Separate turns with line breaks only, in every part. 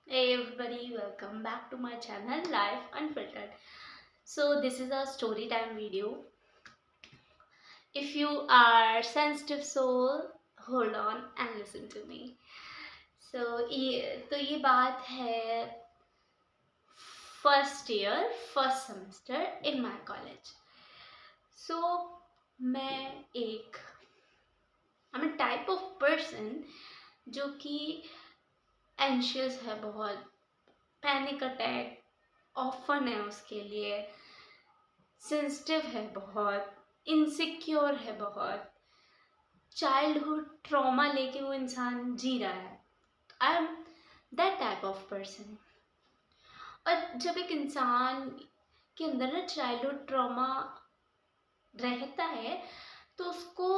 Hey everybody, welcome back to my channel Life Unfiltered. So this is a story time video. If you are sensitive soul, hold on and listen to me. ये बात है first year first semester in my college. So मैं एक I am type of person जो कि anxious है बहुत, panic attack often है उसके लिए, सेंसिटिव है बहुत, इनसिक्योर है बहुत, चाइल्डहुड ट्रॉमा लेके वो इंसान जी रहा है. I am that type of person. और जब एक इंसान के अंदर ना चाइल्डहुड ट्रॉमा रहता है तो उसको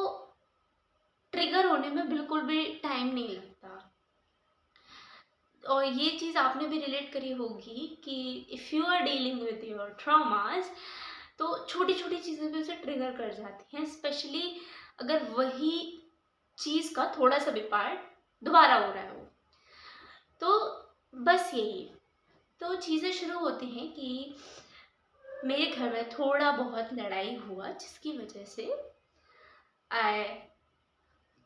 ट्रिगर होने में बिल्कुल भी टाइम नहीं लगता. और ये चीज़ आपने भी रिलेट करी होगी कि if you are dealing with your traumas तो छोटी छोटी चीज़ें भी उसे ट्रिगर कर जाती हैं, स्पेशली अगर वही चीज़ का थोड़ा सा भी पार्ट दोबारा हो रहा है वो. तो बस यही तो चीज़ें शुरू होती हैं कि मेरे घर में थोड़ा बहुत लड़ाई हुआ जिसकी वजह से I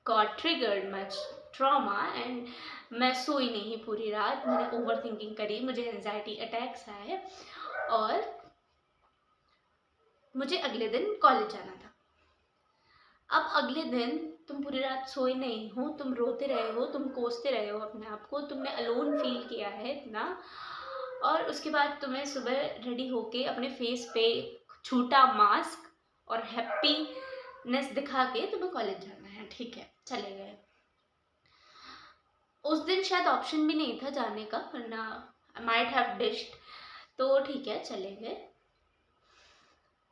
got triggered much trauma and मैं सोई नहीं पूरी रात. मैंने ओवर थिंकिंग करी, मुझे एंजाइटी अटैक्स आए और मुझे अगले दिन कॉलेज जाना था. अब अगले दिन तुम पूरी रात सोए नहीं हो, तुम रोते रहे हो, तुम कोसते रहे हो अपने आप को, तुमने अलोन फील किया है इतना, और उसके बाद तुम्हें सुबह रेडी होके अपने फेस पे छोटा मास्क और हैप्पीनेस दिखा के तुम्हें कॉलेज जाना है. ठीक है, चले गए. उस दिन शायद ऑप्शन भी नहीं था जाने का, वरना आई माइट हैव डिश्ड. तो ठीक है, चले गए.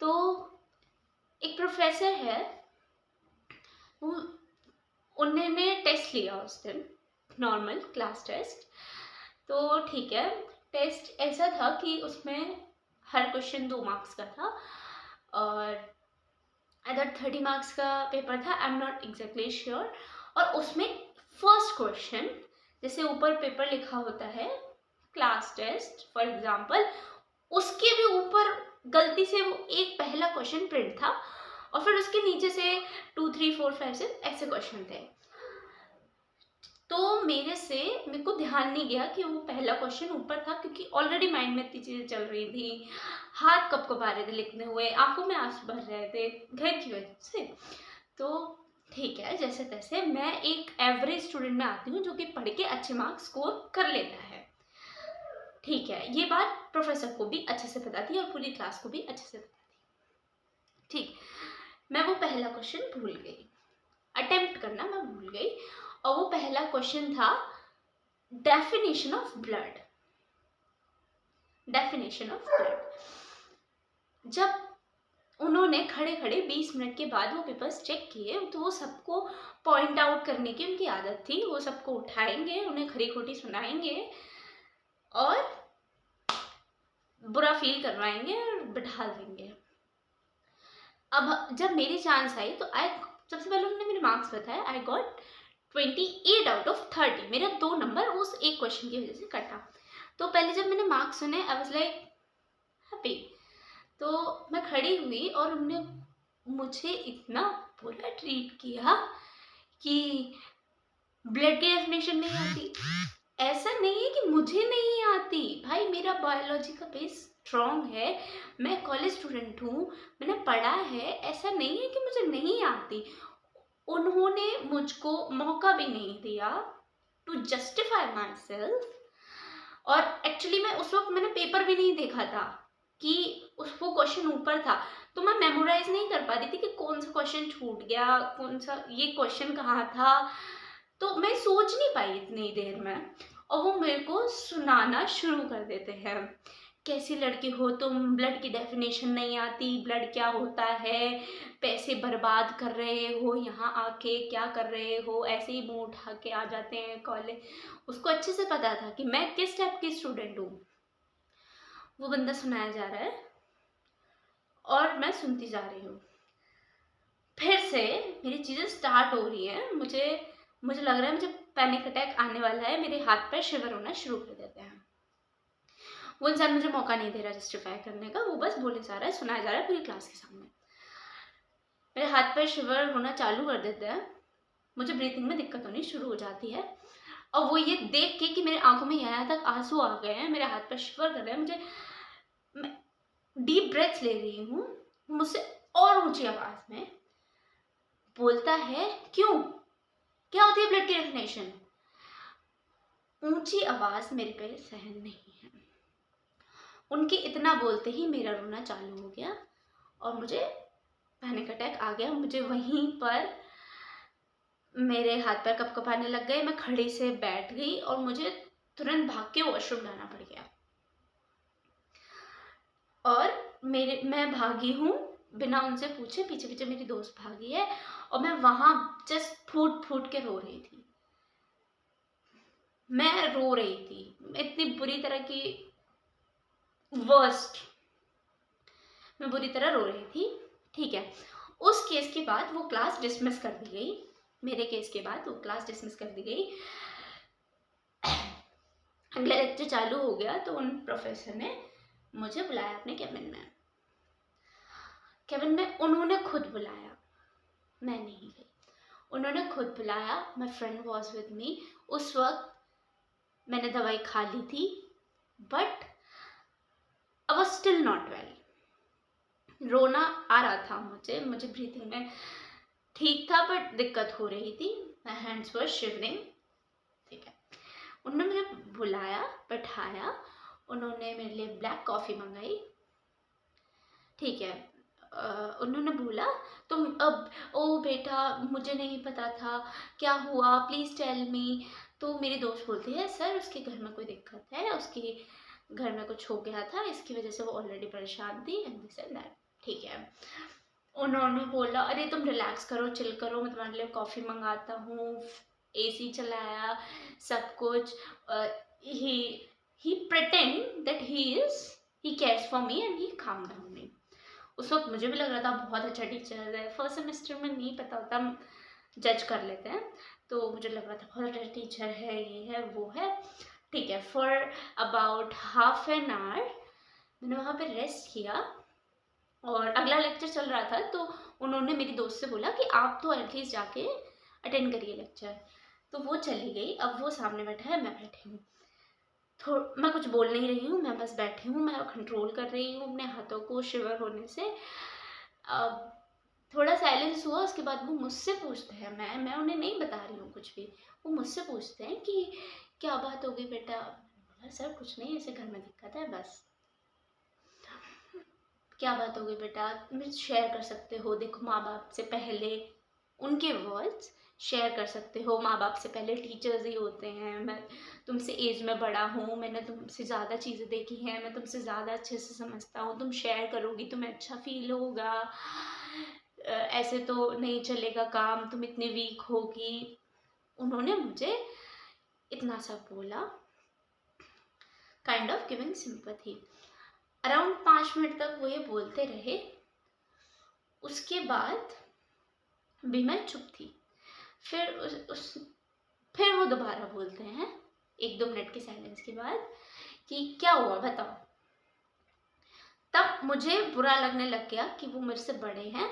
तो एक प्रोफेसर है, उन्होंने टेस्ट लिया उस दिन, नॉर्मल क्लास टेस्ट. तो ठीक है, टेस्ट ऐसा था कि उसमें हर क्वेश्चन 2 मार्क्स का था और अदर 30 मार्क्स का पेपर था, I am not exactly sure. और उसमें फर्स्ट क्वेश्चन, जैसे ऊपर पेपर लिखा होता है क्लास टेस्ट फॉर एग्जाम्पल, उसके भी ऊपर गलती से वो एक पहला क्वेश्चन प्रिंट था और फिर उसके नीचे से 2, 3, 4, 5, 6 ऐसे क्वेश्चन थे. तो मेरे को ध्यान नहीं गया कि वो पहला क्वेश्चन ऊपर था, क्योंकि ऑलरेडी माइंड में इतनी चीज़ें चल रही थी, हाथ कप आ रहे थे लिखते हुए, आंखों में आंसू भर रहे थे घर की वजह से. तो ठीक है, जैसे तैसे मैं एक एवरेज स्टूडेंट में आती हूँ जो कि पढ़ के अच्छे मार्क्स स्कोर कर लेता है. ठीक है, ये बात प्रोफेसर को भी अच्छे से पता थी और पूरी क्लास को भी अच्छे से पता थी. ठीक, मैं वो पहला क्वेश्चन भूल गई, अटेम्प्ट करना मैं भूल गई. और वो पहला क्वेश्चन था definition of blood. Definition of blood. जब उन्होंने खड़े खड़े 20 मिनट के बाद वो पेपर्स चेक किए तो वो सबको पॉइंट आउट करने की उनकी आदत थी. वो सबको उठाएंगे, उन्हें खरी खोटी सुनाएंगे और बुरा फील करवाएंगे और बिठा देंगे. अब जब मेरी चांस आई तो सबसे पहले उन्होंने मेरे मार्क्स बताए. I got 28 out of 30. मेरा 2 नंबर उस एक क्वेश्चन की वजह से कटा. तो पहले जब मैंने मार्क्स सुने आई वाज लाइक हैप्पी. तो मैं खड़ी हुई और उन्होंने मुझे इतना बुरा ट्रीट किया कि ब्लड की डेफिनेशन नहीं आती. ऐसा नहीं है कि मुझे नहीं आती भाई, मेरा बायोलॉजी का बेस स्ट्रॉन्ग है, मैं कॉलेज स्टूडेंट हूँ, मैंने पढ़ा है, ऐसा नहीं है कि मुझे नहीं आती. उन्होंने मुझको मौका भी नहीं दिया टू जस्टिफाई माई सेल्फ. और एक्चुअली मैं उस वक्त मैंने पेपर भी नहीं देखा था कि वो क्वेश्चन ऊपर था, तो मैं मेमोराइज नहीं कर पा रही थी कि कौन सा क्वेश्चन छूट गया, कौन सा ये क्वेश्चन कहाँ था. तो मैं सोच नहीं पाई इतनी देर में. और वो मेरे को सुनाना शुरू कर देते हैं, कैसी लड़की हो तुम, ब्लड की डेफिनेशन नहीं आती, ब्लड क्या होता है, पैसे बर्बाद कर रहे हो, यहाँ आके क्या कर रहे हो, ऐसे ही मुंह उठा के आ जाते हैं कॉलेज. उसको अच्छे से पता था कि मैं किस टाइप की स्टूडेंट हूँ. वो बंदा सुनाया जा रहा है और मैं सुनती जा रही हूँ. फिर से मेरी चीज़ें स्टार्ट हो रही हैं, मुझे लग रहा है मुझे पैनिक अटैक आने वाला है, मेरे हाथ पैर शिवर होना शुरू कर देते हैं। वो इंसान मुझे मौका नहीं दे रहा जस्टिफाई करने का, वो बस बोले जा रहा है, सुनाया जा रहा है पूरी क्लास के सामने। मेरे हाथ पैर शिवर होना चालू कर देते हैं, मुझे ब्रीथिंग में दिक्कत होनी शुरू हो जाती है। और वो ये देख के कि मेरे आंखों में यहाँ तक आंसू आ गए हैं, मेरे हाथ पैर शिवर कर रहे हैं, मैं डीप ब्रेथ्स ले रही हूँ, मुझसे और ऊंची आवाज में बोलता है, क्यों, क्या होती है ब्लड की डेफिनेशन? ऊंची आवाज मेरे पे सहन नहीं है। उनके इतना बोलते ही मेरा रोना चालू हो गया और मुझे पैनिक अटैक आ गया। मुझे वहीं पर मेरे हाथ पैर कपकपाने लग गए, मैं खड़े से बैठ गई और मुझे तुरंत भाग के वॉशरूम जाना पड़ गया। और मैं भागी हूँ बिना उनसे पूछे, पीछे पीछे मेरी दोस्त भागी है और मैं वहां जस्ट फूट फूट के रो रही थी। मैं रो रही थी इतनी बुरी तरह की, वर्स्ट, मैं बुरी तरह रो रही थी। ठीक है, उस केस के बाद वो क्लास डिसमिस कर दी गई। मेरे केस के बाद वो क्लास डिसमिस कर दी गई। अगला लेक्चर चालू हो गया तो उन प्रोफेसर ने मुझे बुलाया अपने केबिन में उन्होंने खुद बुलाया, मैं नहीं गई, उन्होंने खुद बुलाया। My friend was with me. उस वक्त मैंने दवाई खा ली थी, but I was still not well. रोना आ रहा था मुझे ब्रीथिंग में ठीक था बट दिक्कत हो रही थी, माई हैंड्स वर शिवरिंग। ठीक है, उन्होंने मुझे बुलाया, बैठाया, उन्होंने मेरे लिए ब्लैक कॉफ़ी मंगाई। ठीक है, उन्होंने बोला तुम अब, ओ बेटा मुझे नहीं पता था, क्या हुआ, प्लीज़ टेल मी। तो मेरी दोस्त बोलती है, सर उसके घर में कोई दिक्कत है, उसके घर में कुछ हो गया था, इसकी वजह से वो ऑलरेडी परेशान थी एंड दिस एंड दैट। ठीक है, उन्होंने बोला अरे तुम रिलैक्स करो, चिल करो, मैं तुम्हारे लिए कॉफ़ी मंगाता हूँ, AC चलाया, सब कुछ। he pretend that he cares for me and he calm down me। उस वक्त मुझे भी लग रहा था बहुत अच्छा टीचर है, फर्स्ट सेमेस्टर में नहीं पता होता, हम जज कर लेते हैं, तो मुझे लग रहा था बहुत अच्छा टीचर है, ये है वो है। ठीक है, for about half an hour मैंने वहाँ पे रेस्ट किया और अगला लेक्चर चल रहा था तो उन्होंने मेरी दोस्त से बोला कि आप तो एटलीस्ट जाके अटेंड करिए लेक्चर। तो वो चली गई, अब वो सामने बैठा है, मैं बैठी हूँ, मैं कुछ बोल नहीं रही हूँ, मैं बस बैठी हूँ, मैं कंट्रोल कर रही हूँ अपने हाथों को शिवर होने से। थोड़ा साइलेंस हुआ, उसके बाद वो मुझसे पूछते हैं, मैं उन्हें नहीं बता रही हूँ कुछ भी, वो मुझसे पूछते हैं कि क्या बात हो गई बेटा। बोला सर कुछ नहीं, ऐसे घर में दिक्कत है बस। क्या बात हो गई बेटा, मुझे शेयर कर सकते हो, देखो माँ बाप से पहले, उनके वर्ड्स, शेयर कर सकते हो, माँ बाप से पहले टीचर्स ही होते हैं, मैं तुमसे एज में बड़ा हूँ, मैंने तुमसे ज़्यादा चीज़ें देखी हैं, मैं तुमसे ज़्यादा अच्छे से समझता हूँ, तुम शेयर करोगी तुम्हें अच्छा फील होगा, ऐसे तो नहीं चलेगा काम, तुम इतनी वीक होगी। उन्होंने मुझे इतना सब बोला, kind of giving sympathy. Around 5 minute तक वो ये बोलते रहे, उसके बाद भी मैं चुप थी। फिर वो दोबारा बोलते हैं 1-2 मिनट के साइलेंस के बाद कि क्या हुआ बताओ। तब मुझे बुरा लगने लग गया कि वो मेरे से बड़े हैं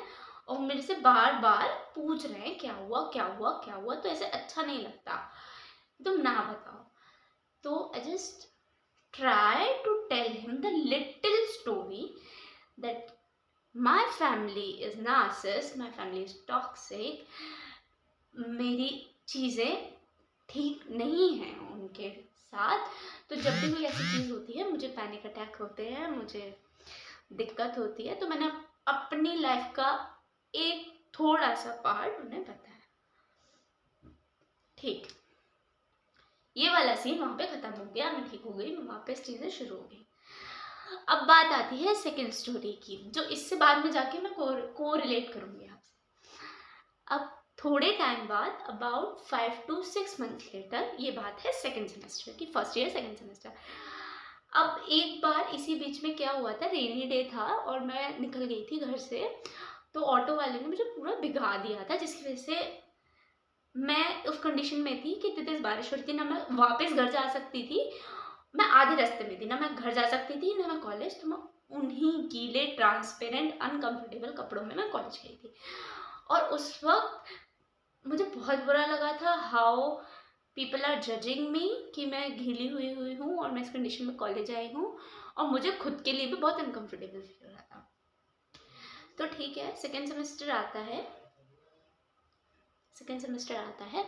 और मेरे से बार बार पूछ रहे हैं क्या हुआ क्या हुआ क्या हुआ, तो ऐसे अच्छा नहीं लगता, तुम ना बताओ। तो I just try to tell him the little story that my family is narcissist, my family is toxic, मेरी चीज़ें ठीक नहीं हैं उनके साथ। तो जब भी कोई ऐसी चीज़ होती है, मुझे पैनिक अटैक होते हैं, मुझे दिक्कत होती है, तो मैंने अपनी लाइफ का एक थोड़ा सा पार्ट उन्हें बताया। ठीक, ये वाला सीन वहाँ पे ख़त्म हो गया, मैं ठीक हो गई, मैं वापस चीज़ें शुरू हो गई। अब बात आती है सेकेंड स्टोरी की, जो इससे बाद में जाके मैं को रिलेट करूँगी आपसे। अब थोड़े टाइम बाद, अबाउट 5 to 6 months लेटर, ये बात है सेकेंड सेमेस्टर की, फर्स्ट ईयर सेकेंड सेमेस्टर। अब एक बार इसी बीच में क्या हुआ था, रेनी डे था और मैं निकल गई थी घर से, तो ऑटो वाले ने मुझे पूरा भिगा दिया था, जिसकी वजह से मैं उस कंडीशन में थी कि इतनी तेज बारिश हो रही थी, ना मैं वापस घर जा सकती थी, मैं आधे रास्ते में थी, ना मैं घर जा सकती थी ना मैं कॉलेज। तो मैं उन्हीं गीले ट्रांसपेरेंट अनकंफर्टेबल कपड़ों में मैं कॉलेज गई थी। और उस वक्त मुझे बहुत बुरा लगा था how people are judging me कि मैं गीली हुई हुई हूँ और मैं इस कंडीशन में कॉलेज आई हूँ, और मुझे खुद के लिए भी बहुत अनकंफर्टेबल फील हो रहा था। तो ठीक है, सेकेंड सेमेस्टर आता है,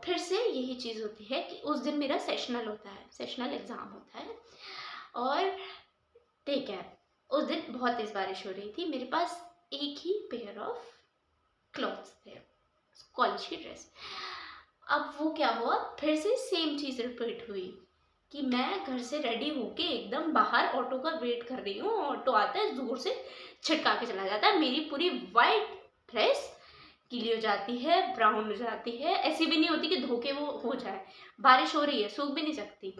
फिर से यही चीज़ होती है कि उस दिन मेरा सेशनल होता है, सेशनल एग्ज़ाम होता है। और ठीक है, उस दिन बहुत तेज़ बारिश हो रही थी, मेरे पास एक ही पेयर ऑफ क्लॉथ्स थे, कॉलेज की ड्रेस। अब वो क्या हुआ, फिर से सेम चीज़ रिपीट हुई कि मैं घर से रेडी होके एकदम बाहर ऑटो का वेट कर रही हूँ, ऑटो आता है जोर से छिटका के चला जाता है, मेरी पूरी वाइट ड्रेस गीली हो जाती है, ब्राउन हो जाती है, ऐसी भी नहीं होती कि धोके वो हो जाए, बारिश हो रही है सूख भी नहीं सकती,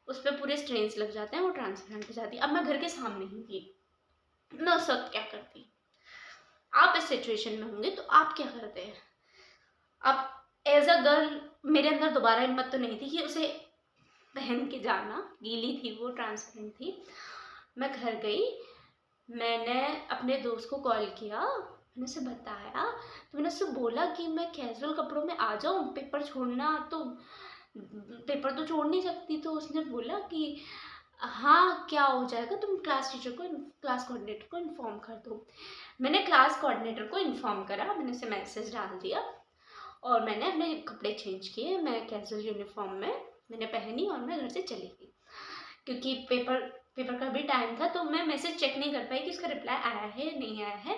उस पर पूरे स्ट्रेन्स लग जाते हैं, वो ट्रांसपेरेंट हो जाती है। अब मैं घर के सामने ही थी, मैं उस वक्त क्या करती, आप इस सिचुएशन में होंगे तो आप क्या करते हैं? अब एज अ गर्ल मेरे अंदर दोबारा हिम्मत तो नहीं थी कि उसे पहन के जाना, गीली थी वो, ट्रांसपेरेंट थी। मैं घर गई, मैंने अपने दोस्त को कॉल किया, मैंने उसे बताया, तो मैंने उससे बोला कि मैं कैजुअल कपड़ों में आ जाऊँ, पेपर तो छोड़ नहीं सकती। तो उसने बोला कि हाँ क्या हो जाएगा, तुम क्लास कोऑर्डिनेटर को इन्फॉर्म कर दो। मैंने क्लास कोऑर्डिनेटर को इन्फॉर्म करा, मैंने उसे मैसेज डाल दिया और मैंने अपने कपड़े चेंज किए, मैं कैजुअल यूनिफॉर्म में मैंने पहनी और मैं घर से चली गई, क्योंकि पेपर का भी टाइम था, तो मैं मैसेज चेक नहीं कर पाई कि उसका रिप्लाई आया है नहीं आया है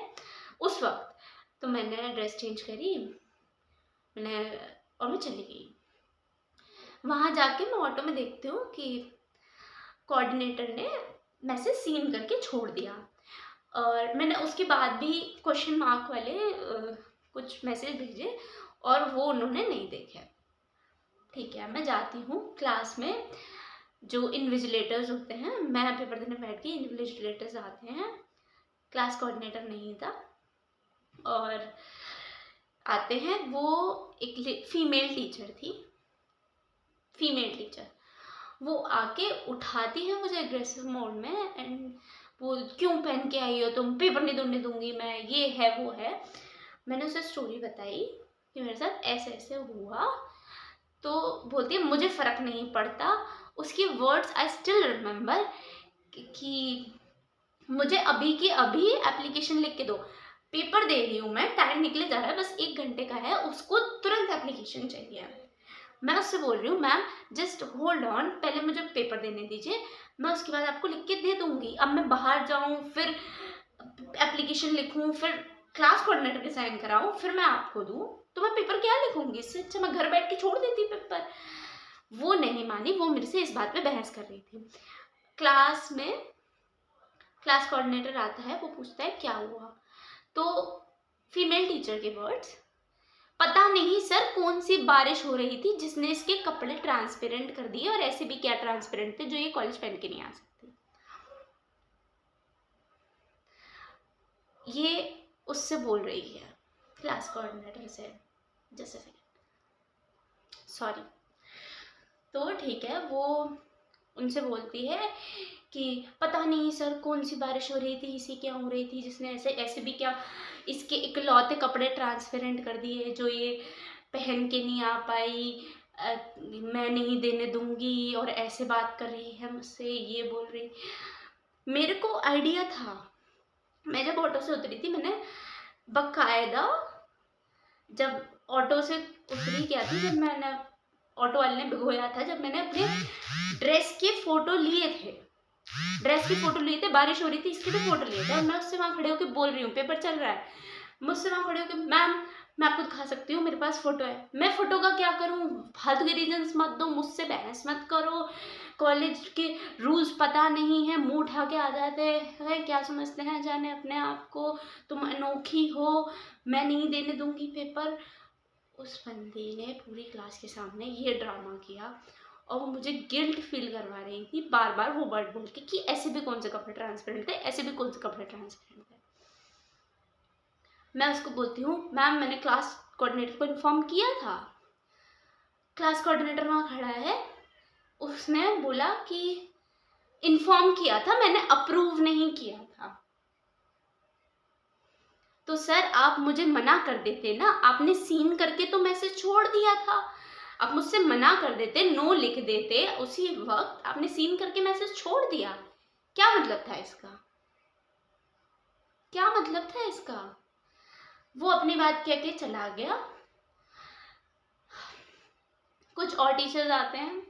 उस वक्त। तो मैंने ड्रेस चेंज करी, और मैं चली गई। वहाँ जाके मैं ऑटो में देखती हूँ कि कोऑर्डिनेटर ने मैसेज सीन करके छोड़ दिया, और मैंने उसके बाद भी क्वेश्चन मार्क वाले कुछ मैसेज भेजे और वो उन्होंने नहीं देखे। ठीक है, मैं जाती हूँ क्लास में, जो इन्विजिलेटर्स होते हैं, मैं पेपर देने बैठ गई, इन्विजिलेटर्स आते हैं, क्लास कोऑर्डिनेटर नहीं था, और आते हैं, वो एक फीमेल टीचर थी, वो आके उठाती है मुझे एग्रेसिव मोड में, एंड वो क्यों पहन के आई हो तुम, पेपर नहीं देने दूंगी मैं, ये है वो है। मैंने उसे स्टोरी बताई कि मेरे साथ ऐसे ऐसे हुआ, तो बोलती है मुझे फ़र्क नहीं पड़ता। उसकी वर्ड्स आई स्टिल रिमेंबर कि मुझे अभी की अभी एप्लीकेशन लिख के दो, पेपर दे रही हूँ मैं, टाइम निकले जा रहा है, बस 1 घंटे का है, उसको तुरंत एप्लीकेशन चाहिए। मैं उससे बोल रही हूँ मैम जस्ट होल्ड ऑन, पहले मुझे पेपर देने दीजिए, मैं उसके बाद आपको लिख के दे दूँगी। अब मैं बाहर जाऊँ, फिर एप्लीकेशन लिखूँ, फिर क्लास कोऑर्डिनेटर के साइन कराऊँ, फिर मैं आपको दूँ, तो मैं पेपर क्या लिखूँगी? इससे अच्छा मैं घर बैठ के छोड़ देती पेपर। वो नहीं मानी, वो मेरे से इस बात पे बहस कर रही थी। क्लास में क्लास कोऑर्डिनेटर आता है, वो पूछता है क्या हुआ, तो फीमेल टीचर के वर्ड्स, पता नहीं सर कौन सी बारिश हो रही थी जिसने इसके कपड़े ट्रांसपेरेंट कर दिए, और ऐसे भी क्या ट्रांसपेरेंट थे जो ये कॉलेज पहन के नहीं आ सकती। ये उससे बोल रही है, क्लास कोऑर्डिनेटर से, जैसे सॉरी। तो ठीक है, वो उनसे बोलती है कि पता नहीं सर कौन सी बारिश हो रही थी, इसी क्या हो रही थी जिसने ऐसे भी क्या इसके इकलौते कपड़े ट्रांसपेरेंट कर दिए जो ये पहन के नहीं आ पाई, मैं नहीं देने दूंगी, और ऐसे बात कर रही है मुझसे, ये बोल रही। मेरे को आइडिया था, मैं जब ऑटो से उतरी थी, मैंने बकायदा जब ऑटो से उतरी क्या थी, जब मैंने ऑटो वाले ने भिगोया था, जब मैंने अपने ड्रेस के फोटो लिए थे, बारिश हो रही थी इसके भी फोटो लिए थे, और मैं उससे वहाँ खड़े होकर बोल रही हूँ पेपर चल रहा है, मुझसे वहाँ खड़े होकर मैम मैं आपको दिखा सकती हूँ, मेरे पास फोटो है। मैं फोटो का क्या करूँ, फालतू के रीजंस मत दो, मुझसे बहस मत करो, कॉलेज के रूल्स पता नहीं है, मुंह उठा के आ जाते हैं, क्या समझते हैं जाने अपने आप को, तुम अनोखी हो, मैं नहीं देने दूंगी पेपर। उस बंदी ने पूरी क्लास के सामने ये ड्रामा किया, और वो मुझे गिल्ट फील करवा रही थी बार बार वो वर्ड बोल के कि ऐसे भी कौन से कपड़े ट्रांसपेरेंट थे, ऐसे भी कौन से कपड़े ट्रांसपेरेंट थे। मैं उसको बोलती हूँ मैम मैंने क्लास कोऑर्डिनेटर को इन्फॉर्म किया था। क्लास कोऑर्डिनेटर वहाँ खड़ा है, उसने बोला कि इन्फॉर्म किया था, मैंने अप्रूव नहीं किया था। तो सर आप मुझे मना कर देते ना, आपने सीन करके तो मैसेज छोड़ दिया था, आप मुझसे मना कर देते, नो लिख देते, उसी वक्त आपने सीन करके मैसेज छोड़ दिया। क्या मतलब था इसका? क्या मतलब था इसका? वो अपनी बात कह के चला गया। कुछ और टीचर्स आते हैं,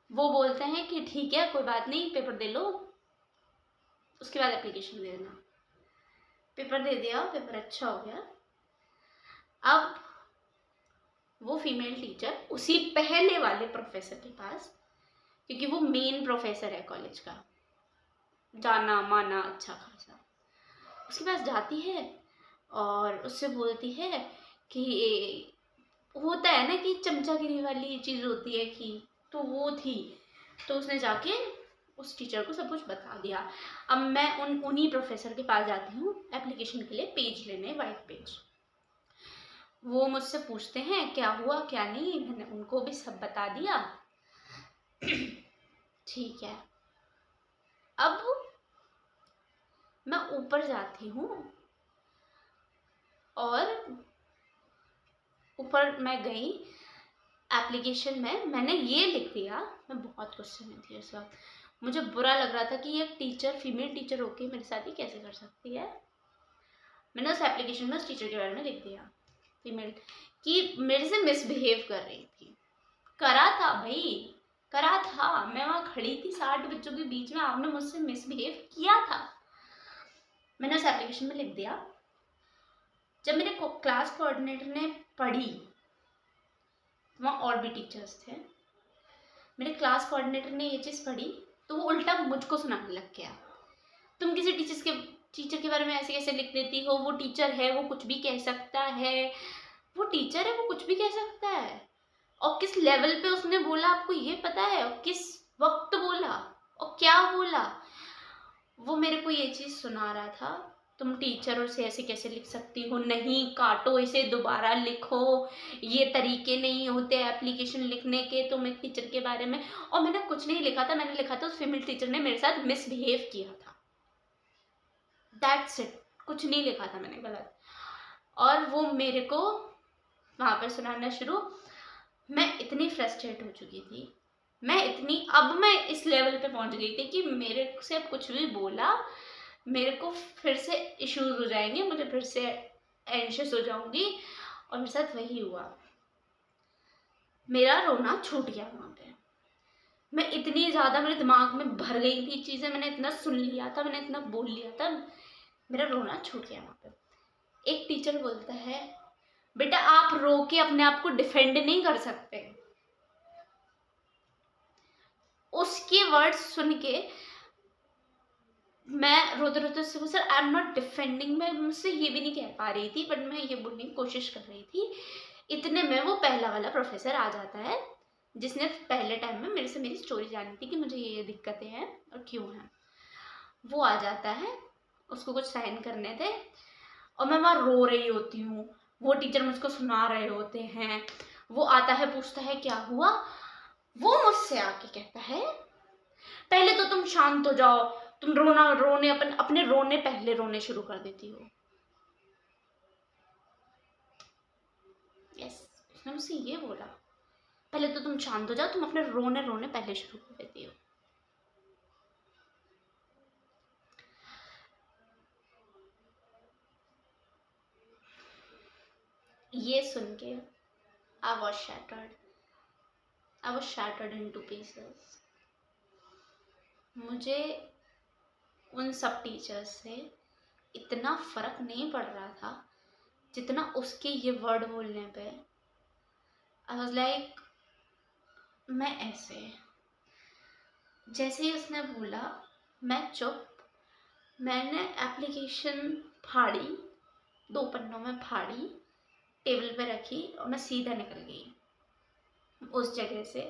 वो बोलते हैं कि ठीक है कोई बात नहीं, पेपर दे लो, उसके बाद एप्लीकेशन दे देना। पेपर दे दिया, पेपर अच्छा हो गया। अब वो फीमेल टीचर उसी पहले वाले प्रोफेसर के पास, क्योंकि वो मेन प्रोफेसर है कॉलेज का, जाना माना अच्छा खासा, उसके पास जाती है और उससे बोलती है कि होता है ना कि चमचागिरी वाली चीज़ होती है कि, तो वो थी। तो उसने जाके उस टीचर को सब कुछ बता दिया। अब मैं उन्हीं प्रोफेसर के पास जाती हूँ एप्लीकेशन के लिए पेज लेने, वाइट पेज। वो मुझसे पूछते हैं क्या हुआ क्या नहीं, मैंने उनको भी सब बता दिया। ठीक है, अब मैं ऊपर जाती हूँ और ऊपर मैं गई, एप्लीकेशन में मैंने ये लिख दिया, मैं बहुत गुस्से में थी उस वक्त, मुझे बुरा लग रहा था कि एक टीचर, फीमेल टीचर होके मेरे साथ ही कैसे कर सकती है। मैंने उस एप्लीकेशन में उस टीचर के बारे में लिख दिया, फीमेल, कि मेरे से मिसबिहेव कर रही थी। करा था भाई, करा था, मैं वहाँ खड़ी थी 60 बच्चों के बीच में, आपने मुझसे मिसबिहेव किया था। मैंने उस एप्लीकेशन में लिख दिया। जब मेरे क्लास कोऑर्डिनेटर ने पढ़ी, वहाँ और भी टीचर्स थे, मेरे क्लास कोऑर्डिनेटर ने ये चीज़ पढ़ी तो वो उल्टा मुझको सुनाने लग गया, तुम किसी टीचर के बारे में ऐसे कैसे लिख देती हो, वो टीचर है, वो कुछ भी कह सकता है, वो टीचर है, वो कुछ भी कह सकता है। और किस लेवल पे उसने बोला आपको ये पता है, और किस वक्त बोला और क्या बोला। वो मेरे को ये चीज़ सुना रहा था, तुम टीचरों से ऐसे कैसे लिख सकती हो, नहीं काटो इसे, दोबारा लिखो, ये तरीके नहीं होते एप्लीकेशन लिखने के, तुम एक टीचर के बारे में। और मैंने कुछ नहीं लिखा था, मैंने लिखा था उस फीमेल टीचर ने मेरे साथ मिसबिहेव किया था, दैट्स इट, कुछ नहीं लिखा था मैंने गलत। और वो मेरे को वहाँ पर सुनाना शुरू। मैं इतनी फ्रस्ट्रेट हो चुकी थी, अब मैं इस लेवल पे पहुंच गई थी कि मेरे से कुछ भी बोला मेरे को फिर से इश्यूज हो जाएंगे, मुझे फिर से एंशियस हो जाऊंगी, और मेरे साथ वही हुआ। मेरा रोना छूट गया वहाँ पे। मैं इतनी ज़्यादा, मेरे दिमाग में भर गई थी चीज़ें, मैंने इतना सुन लिया था, मैंने इतना बोल लिया था, मेरा रोना छूट गया वहाँ पे। एक टीचर बोलता है बेटा आप रो के अपने आप को डिफेंड नहीं कर सकते। उसके वर्ड्स सुन के मैं रोते रोते sir I am not defending, मैं मुझसे ये भी नहीं कह पा रही थी, बट मैं ये बोलने की कोशिश कर रही थी। इतने में वो पहला वाला प्रोफेसर आ जाता है जिसने पहले टाइम में मेरे से मेरी स्टोरी जानी थी कि मुझे ये दिक्कतें हैं और क्यों हैं। वो आ जाता है, उसको कुछ साइन करने थे और मैं वहाँ रो रही होती हूँ, वो टीचर मुझको सुना रहे होते हैं। वो आता है, पूछता है क्या हुआ, वो मुझसे आके कहता है पहले तो तुम शांत हो जाओ, तुम रोने अपने रोने पहले रोने शुरू कर देती हो। यस, उसने मुझसे ये बोला, पहले तो तुम शांत हो जाओ, तुम अपने रोने पहले शुरू कर देती हो। ये सुन के I was shattered into pieces. मुझे उन सब टीचर्स से इतना फर्क नहीं पड़ रहा था जितना उसके ये वर्ड बोलने पे। आई वॉज लाइक, मैं ऐसे, जैसे ही उसने बोला मैं चुप, मैंने एप्लीकेशन फाड़ी, 2 पन्नों में फाड़ी, टेबल पे रखी और मैं सीधा निकल गई उस जगह से।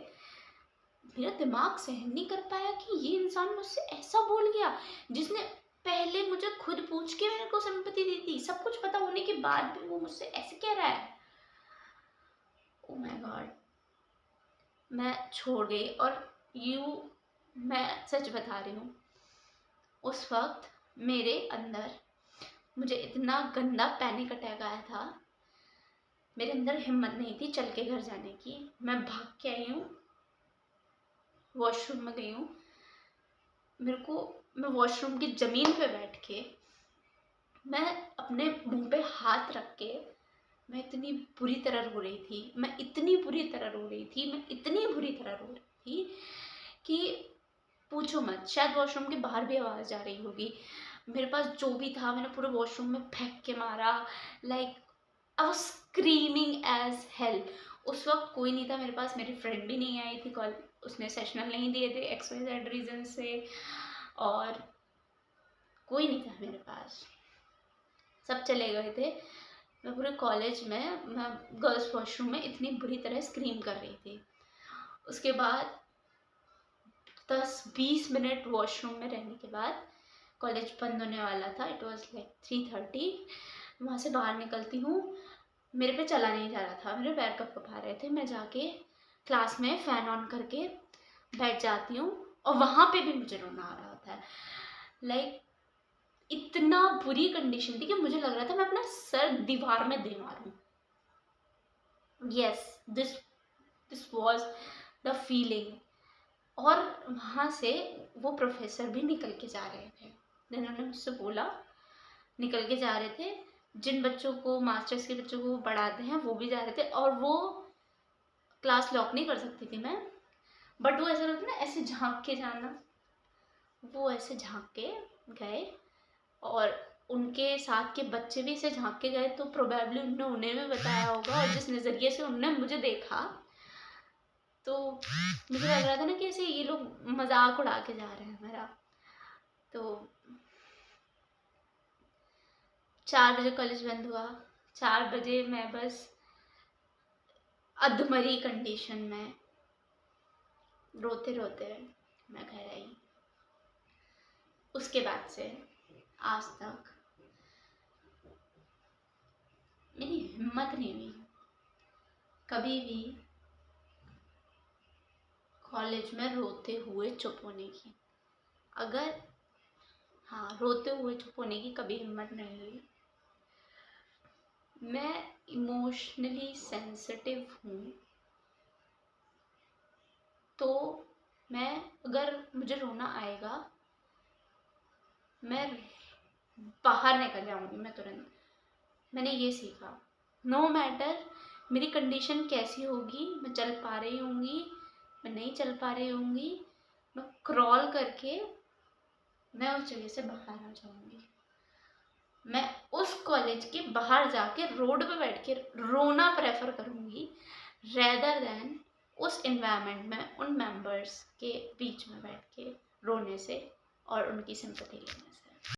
मेरा दिमाग सहन नहीं कर पाया कि ये इंसान मुझसे ऐसा बोल गया जिसने पहले मुझे खुद पूछ के मेरे को सिंपैथी दी थी, सब कुछ पता होने के बाद भी वो मुझसे ऐसे कह रहा है। ओ माय गॉड, मैं छोड़ गई। और मैं सच बता रही हूँ, उस वक्त मेरे अंदर मुझे इतना गंदा पैनिक अटैक आया था, मेरे अंदर हिम्मत नहीं थी चल के घर जाने की। मैं भाग के आई हूँ, वॉशरूम में गई हूँ। मैं वॉशरूम की ज़मीन पे बैठ के, मैं अपने मुंह पे हाथ रख के, मैं इतनी बुरी तरह रो रही थी, मैं इतनी बुरी तरह रो रही थी, मैं इतनी बुरी तरह रो रही थी कि पूछो मत। शायद वॉशरूम के बाहर भी आवाज़ जा रही होगी। मेरे पास जो भी था मैंने पूरे वॉशरूम में फेंक के मारा। Like I was screaming as hell. उस वक्त कोई नहीं था मेरे पास, मेरी फ्रेंड भी नहीं आई थी कॉल, उसने सेशनल नहीं दिए थे XYZ रीज़न से, और कोई नहीं था मेरे पास, सब चले गए थे। मैं पूरे कॉलेज में, मैं गर्ल्स वॉशरूम में इतनी बुरी तरह स्क्रीम कर रही थी। उसके बाद 10-20 मिनट वॉशरूम में रहने के बाद कॉलेज बंद होने वाला था। It was like 3:30। वहाँ से बाहर निकलती हूँ, मेरे पे चला नहीं जा रहा था, मेरे पैर कप आ रहे थे। मैं जाके क्लास में फ़ैन ऑन करके बैठ जाती हूँ, और वहाँ पे भी मुझे रोना आ रहा होता है। लाइक इतना बुरी कंडीशन थी कि मुझे लग रहा था मैं अपना सर दीवार में दे मारूं। Yes, this was the feeling. और वहाँ से वो प्रोफेसर भी निकल के जा रहे थे, जिन्होंने मुझसे बोला, निकल के जा रहे थे। जिन बच्चों को, मास्टर्स के बच्चों को वो पढ़ाते हैं, वो भी जा रहे थे। और वो क्लास लॉक नहीं कर सकती थी मैं, बट वो ऐसा लगता ना, ऐसे झांक के जाना, वो ऐसे झांक के गए। और उनके साथ के बच्चे भी इसे झांक के गए, तो प्रोबेबली उन्हें भी बताया होगा। और जिस नज़रिए से उन्होंने मुझे देखा, तो मुझे लग रहा था ना कि ऐसे ये लोग मजाक उड़ा के जा रहे हैं मेरा। तो 4 बजे कॉलेज बंद हुआ। 4 बजे मैं बस अधमरी कंडीशन में रोते रोते मैं घर आई। उसके बाद से आज तक मेरी हिम्मत नहीं हुई कभी भी कॉलेज में रोते हुए चुप होने की। अगर हाँ, रोते हुए चुप होने की कभी हिम्मत नहीं हुई। मैं इमोशनली सेंसिटिव हूँ, तो मैं, अगर मुझे रोना आएगा, मैं बाहर निकल जाऊँगी, मैं तुरंत। मैंने ये सीखा, नो मैटर मेरी कंडीशन कैसी होगी, मैं चल पा रही होंगी, मैं नहीं चल पा रही होंगी, मैं क्रॉल करके मैं उस जगह से बाहर आ जाऊँगी। मैं उस कॉलेज के बाहर जाके रोड पे बैठ के रोना प्रेफर करूँगी, रेदर देन उस इन्वायरमेंट में उन मेंबर्स के बीच में बैठ के रोने से और उनकी सिंपैथी लेने से।